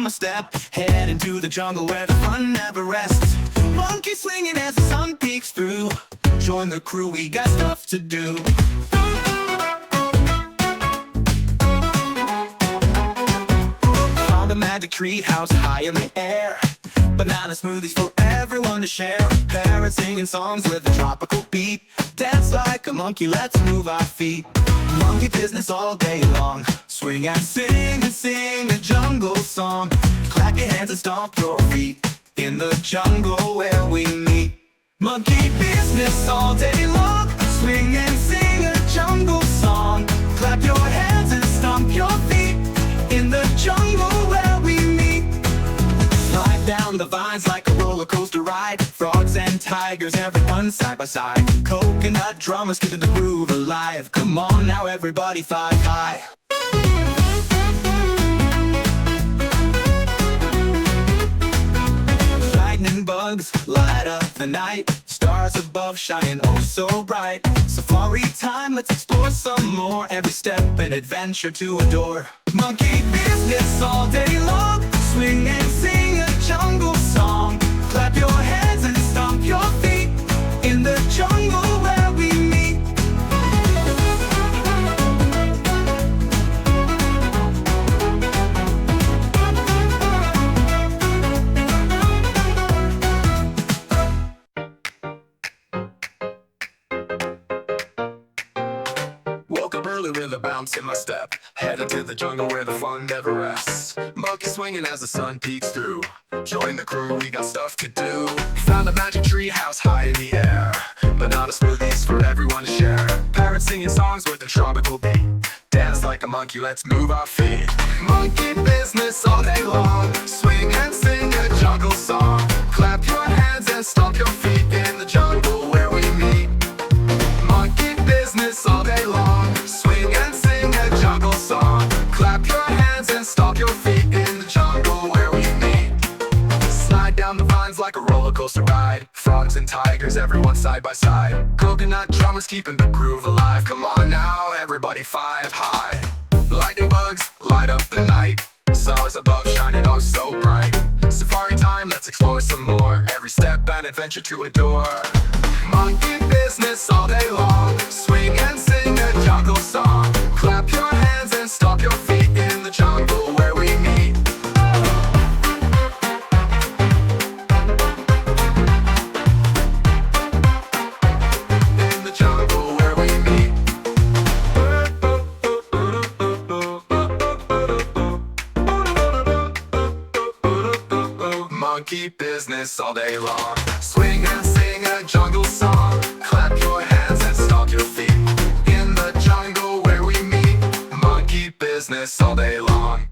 in my step, head into the jungle where the fun never rests. Monkey swinging as the sun peeks through. Join the crew, we got stuff to do. Found a magic tree house high in the air. Banana smoothies for everyone to share. Parrots singing songs with a tropical beat. Dance like a monkey, let's move our feet. Monkey business all day long. Swing and sing a jungle song. Clap your hands and stomp your feet in the jungle where we meet. Monkey business all day long. Swing and sing a jungle song. Clap your hands and stomp your feet in the jungle where we meet. Slide down the vines like a roller coaster ride. Frogs and tigers, everyone side by side. Coconut drummers keeping the groove alive. Come on now everybody, fly high. Lightning bugs light up the night. Stars above shining oh so bright. Safari time, let's explore some more. Every step an adventure to adore. Monkey business all day long. Swing and sing a jungle song. Clap your hands and stomp your feet in the jungle where we meet. Woke up early with a bounce in my step. Headed to the jungle where the fun never rests. Monkey swinging as the sun peeks through. Join the crew, we got stuff to do. Found a magic tree house high in the air. Banana smoothies for everyone to share. Parrots singing songs with a tropical beat. Dance like a monkey, let's move our feet. Monkey business all day long. Swing and sing a jungle song. Clap your hands and stomp your feet in the jungle where we meet. Monkey business all day long. Swing and sing a jungle song. Clap your hands and stomp your feet in the jungle where we meet. Slide down the vines like a roller coaster ride. Frogs and tigers, everyone side by side. Coconut drummers keeping the groove alive. Come on now, everybody five high. Lightning bugs light up the night. Stars above shining oh so bright. Safari time, let's explore some more. Every step an adventure to adore. Monkey business all day long. Swing and sing a jungle song. Clap your hands and stomp your feet in the jungle where we meet. In the jungle where we meet. Monkey business all day long. Swing and sing a jungle song. Clap your hands and stomp your feet in the jungle where we meet. Monkey business all day long.